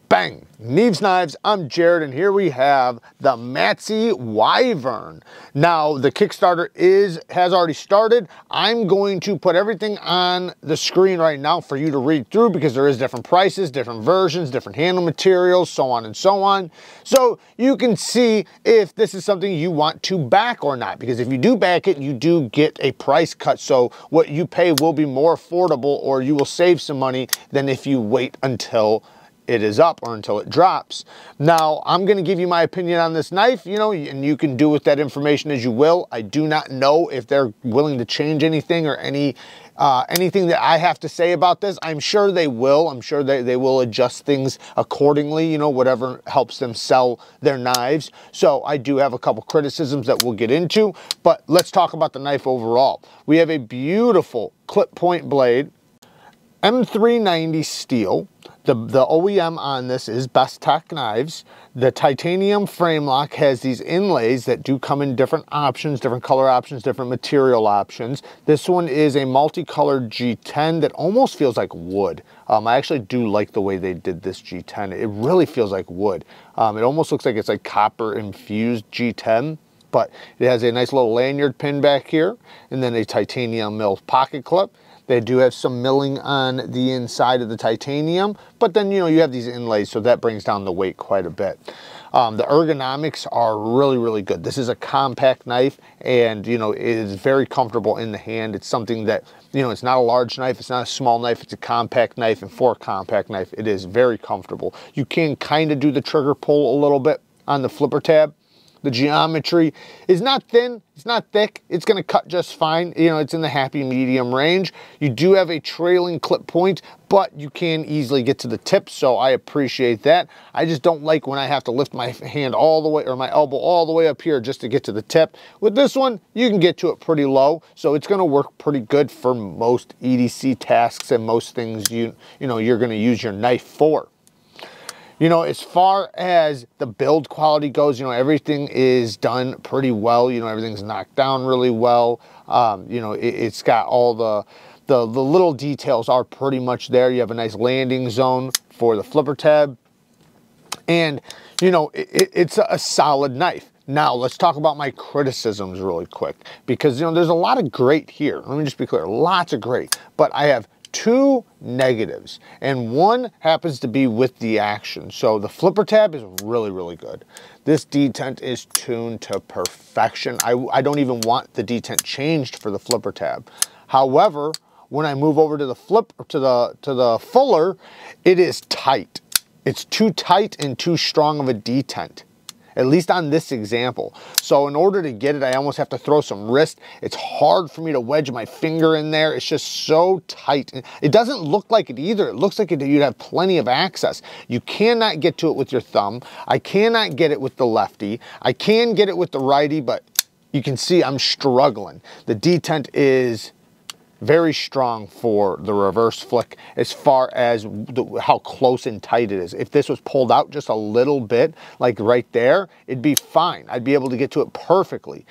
Bang! Neeves Knives, I'm Jared, and here we have the Matsey Wyvern. Now, the Kickstarter has already started. I'm going to put everything on the screen right now for you to read through because there is different prices, different versions, different handle materials, so on and so on. So you can see if this is something you want to back or not, because if you do back it, you do get a price cut. So what you pay will be more affordable, or you will save some money than if you wait until it is up or until it drops. Now, I'm going to give you my opinion on this knife, and you can do with that information as you will. I do not know if they're willing to change anything or anything that I have to say about this. I'm sure they will. I'm sure they will adjust things accordingly, whatever helps them sell their knives. So I do have a couple criticisms that we'll get into, but let's talk about the knife overall. We have a beautiful clip point blade, M390 steel. The OEM on this is Best Tech Knives. The titanium frame lock has these inlays that do come in different options, different color options, different material options. This one is a multicolored G10 that almost feels like wood. I actually do like the way they did this G10. It really feels like wood. It almost looks like it's like copper infused G10, but it has a nice little lanyard pin back here and then a titanium milled pocket clip. They do have some milling on the inside of the titanium, but then, you have these inlays, so that brings down the weight quite a bit. The ergonomics are really, really good. This is a compact knife, and, it is very comfortable in the hand. It's something that, it's not a large knife, it's not a small knife, it's a compact knife, and for a compact knife, it is very comfortable. You can kind of do the trigger pull a little bit on the flipper tab. The geometry is not thin, it's not thick, it's gonna cut just fine. It's in the happy medium range. You do have a trailing clip point, but you can easily get to the tip, so I appreciate that. I just don't like when I have to lift my hand all the way, or my elbow all the way up here just to get to the tip. With this one, you can get to it pretty low, so it's gonna work pretty good for most EDC tasks and most things you're gonna use your knife for. As far as the build quality goes, everything is done pretty well. Everything's knocked down really well. It's got all the little details are pretty much there. You have a nice landing zone for the flipper tab. And, it's a solid knife. Now, let's talk about my criticisms really quick, because, there's a lot of great here. Let me just be clear, lots of great, but I have two negatives, and one happens to be with the action. So the flipper tab is really, really good. This detent is tuned to perfection. I don't even want the detent changed for the flipper tab. However, when I move over to the the fuller, it is tight. It's too tight and too strong of a detent, at least on this example. So in order to get it, I almost have to throw some wrist. It's hard for me to wedge my finger in there. It's just so tight. It doesn't look like it either. It looks like you'd have plenty of access. You cannot get to it with your thumb. I cannot get it with the lefty. I can get it with the righty, but you can see I'm struggling. The detent is very strong for the reverse flick as far as how close and tight it is. If this was pulled out just a little bit, like right there, it'd be fine. I'd be able to get to it perfectly.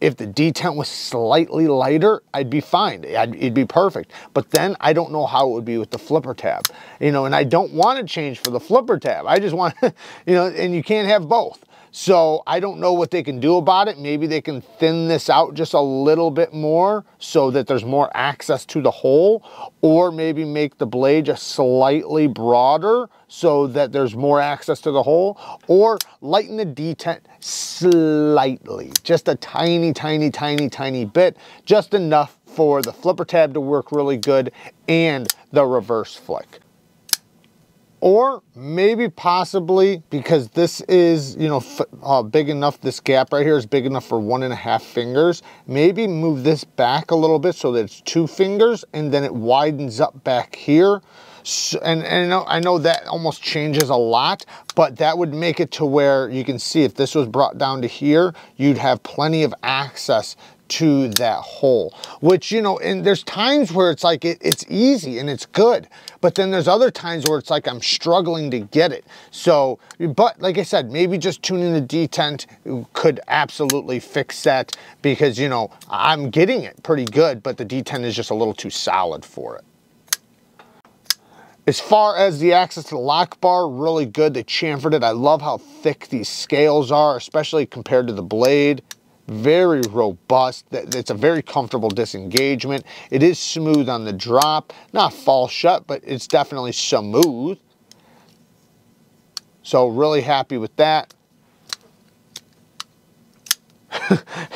If the detent was slightly lighter, I'd be fine. It'd be perfect. But then I don't know how it would be with the flipper tab. And I don't want to change for the flipper tab. I just want, and you can't have both. So I don't know what they can do about it. Maybe they can thin this out just a little bit more so that there's more access to the hole, or maybe make the blade just slightly broader so that there's more access to the hole, or lighten the detent slightly, just a tiny, tiny, tiny, tiny bit, just enough for the flipper tab to work really good and the reverse flick. Or maybe possibly, because this is, big enough, this gap right here is big enough for 1.5 fingers, maybe move this back a little bit so that it's 2 fingers, and then it widens up back here. So, and I know that almost changes a lot, but that would make it to where you can see if this was brought down to here, you'd have plenty of access to that hole, which, and there's times where it's like it's easy and it's good, but then there's other times where it's like I'm struggling to get it. So, but like I said, maybe just tuning the detent could absolutely fix that, because, I'm getting it pretty good, but the detent is just a little too solid for it. As far as the access to the lock bar, really good. They chamfered it. I love how thick these scales are, especially compared to the blade. Very robust. It's a very comfortable disengagement. It is smooth on the drop. Not fall shut, but it's definitely smooth. So really happy with that.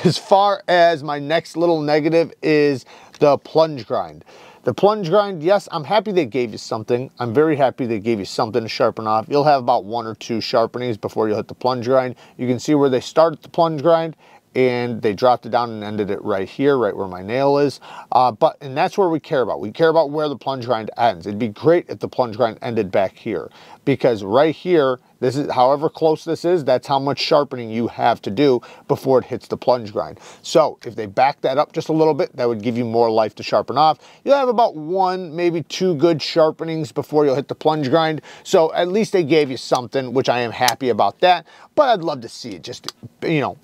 As far as my next little negative is the plunge grind. The plunge grind, yes, I'm happy they gave you something. I'm very happy they gave you something to sharpen off. You'll have about 1 or 2 sharpenings before you hit the plunge grind. You can see where they started the plunge grind and they dropped it down and ended it right here, right where my nail is. And that's where we care about. We care about where the plunge grind ends. It'd be great if the plunge grind ended back here, because right here, this is, however close this is, that's how much sharpening you have to do before it hits the plunge grind. So if they back that up just a little bit, that would give you more life to sharpen off. You'll have about 1, maybe 2 good sharpenings before you'll hit the plunge grind. So at least they gave you something, which I am happy about that. But I'd love to see it just, you know,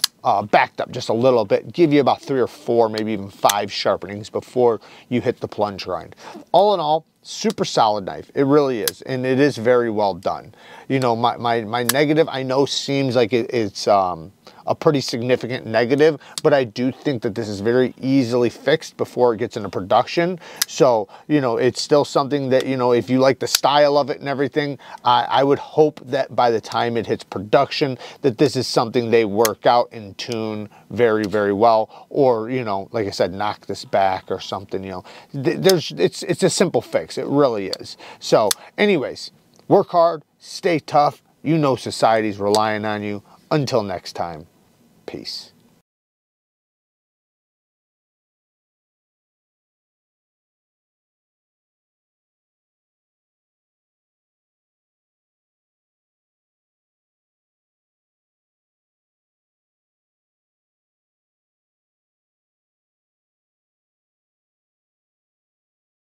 backed up just a little bit, give you about 3 or 4, maybe even 5 sharpenings before you hit the plunge grind. All in all, super solid knife. It really is, and it is very well done. You know, my negative, I know seems like it's a pretty significant negative, but I do think that this is very easily fixed before it gets into production. So, you know, it's still something that, you know, if you like the style of it and everything, I would hope that by the time it hits production, that this is something they work out and tune very, very well. Or, you know, like I said, knock this back or something, you know. It's a simple fix. It really is. So anyways, work hard, stay tough. You know society's relying on you. Until next time, peace.